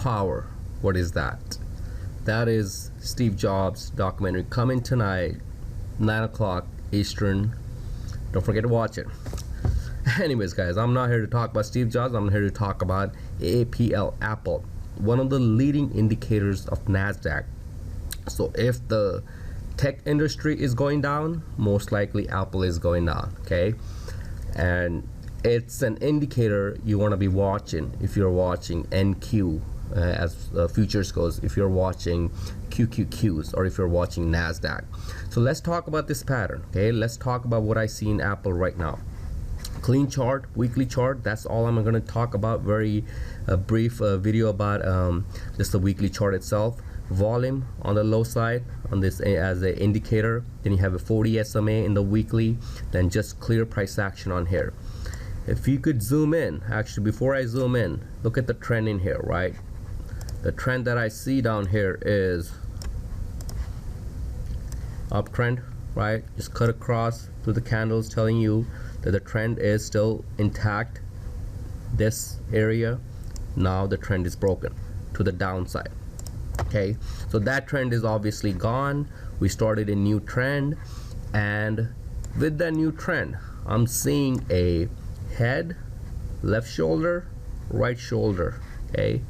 power. What is that? That is Steve Jobs documentary coming tonight, 9 o'clock Eastern. Don't forget to watch it. Anyways, guys, I'm not here to talk about Steve Jobs. I'm here to talk about AAPL, Apple, one of the leading indicators of NASDAQ. So if the tech industry is going down, most likely Apple is going down, okay? And it's an indicator you want to be watching if you're watching NQ as futures goes, if you're watching QQQs, or if you're watching NASDAQ. So let's talk about this pattern, okay? Let's talk about what I see in Apple right now. Clean chart, weekly chart, that's all I'm going to talk about. Very brief video about just the weekly chart itself. Volume on the low side on this as an indicator, then you have a 40 SMA in the weekly, then just clear price action on here. If you could zoom in, actually before I zoom in, look at the trend in here, right? The trend that I see down here is uptrend, right? Just cut across through the candles, telling you that the trend is still intact. This area, now the trend is broken to the downside. Okay, so that trend is obviously gone. We started a new trend, and with that new trend, I'm seeing a head, left shoulder, right shoulder, okay,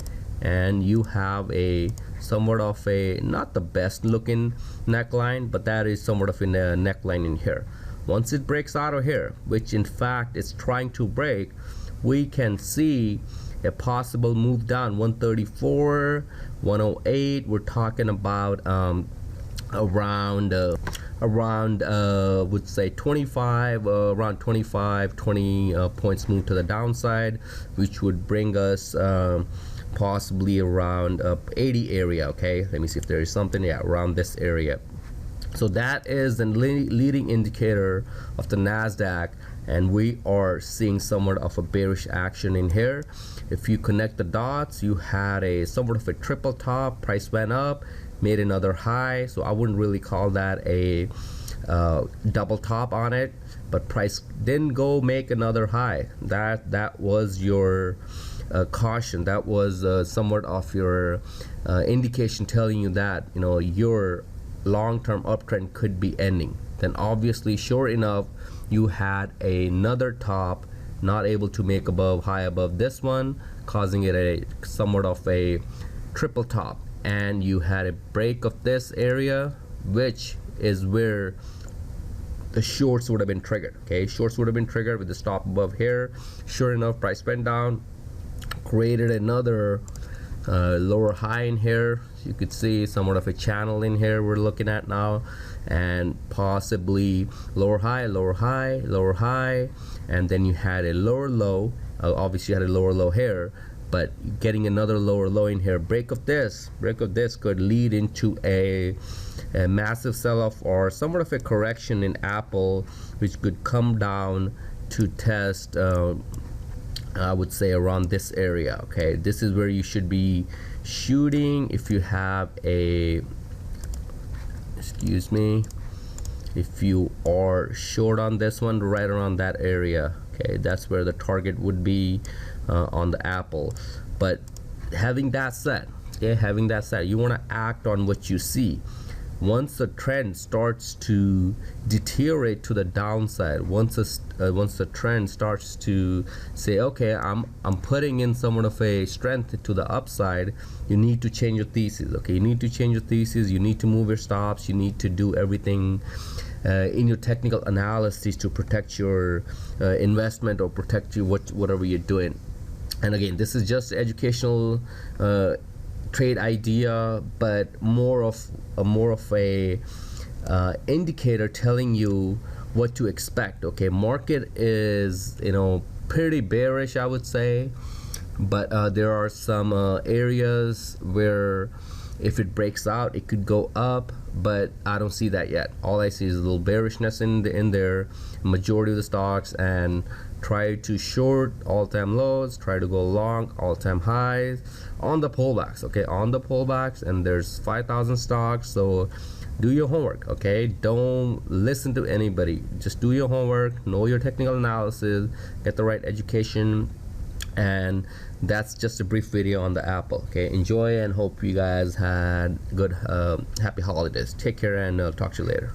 and you have a somewhat of a, not the best looking neckline, but that is somewhat of a neckline in here. Once it breaks out of here, which in fact it's trying to break, we can see a possible move down 134, 108. We're talking about around would say 25, around 25, 20 points move to the downside, which would bring us possibly around 80 area. Okay, let me see if there is something. Yeah, around this area. So that is the leading indicator of the NASDAQ, and we are seeing somewhat of a bearish action in here. If you connect the dots, you had a somewhat of a triple top, price went up, made another high, so I wouldn't really call that a double top on it, but price didn't go make another high. That was your caution. That was somewhat of your indication telling you that, you know, your long-term uptrend could be ending. Then obviously, sure enough, you had another top, not able to make high above this one, causing it a somewhat of a triple top, and you had a break of this area, which is where the shorts would have been triggered. Okay, shorts would have been triggered with the stop above here. Sure enough, price went down, created another lower high in here. You could see somewhat of a channel in here we're looking at now, and possibly lower high, lower high, lower high, and then you had a lower low. Obviously you had a lower low here, but getting another lower low in here. Break of this could lead into a massive sell-off or somewhat of a correction in Apple, which could come down to test I would say around this area. Okay, this is where you should be shooting if you have a, excuse me, if you are short on this one, right around that area. Okay, that's where the target would be on the Apple. But having that said, okay, having that said, you want to act on what you see. Once the trend starts to deteriorate to the downside, once the trend starts to say, okay, I'm putting in somewhat of a strength to the upside, you need to change your thesis. Okay, you need to change your thesis. You need to move your stops. You need to do everything in your technical analysis to protect your investment or protect you whatever you're doing. And again, this is just educational trade idea, but more of a indicator telling you what to expect. Okay, market is, you know, pretty bearish, I would say, but there are some areas where if it breaks out, it could go up, but I don't see that yet. All I see is a little bearishness in there, majority of the stocks, and try to short all-time lows, try to go long all-time highs on the pullbacks. Okay, on the pullbacks, and there's 5,000 stocks, so do your homework. Okay, don't listen to anybody, just do your homework, know your technical analysis, get the right education, and that's just a brief video on the Apple. Okay, enjoy and hope you guys had good happy holidays. Take care and talk to you later.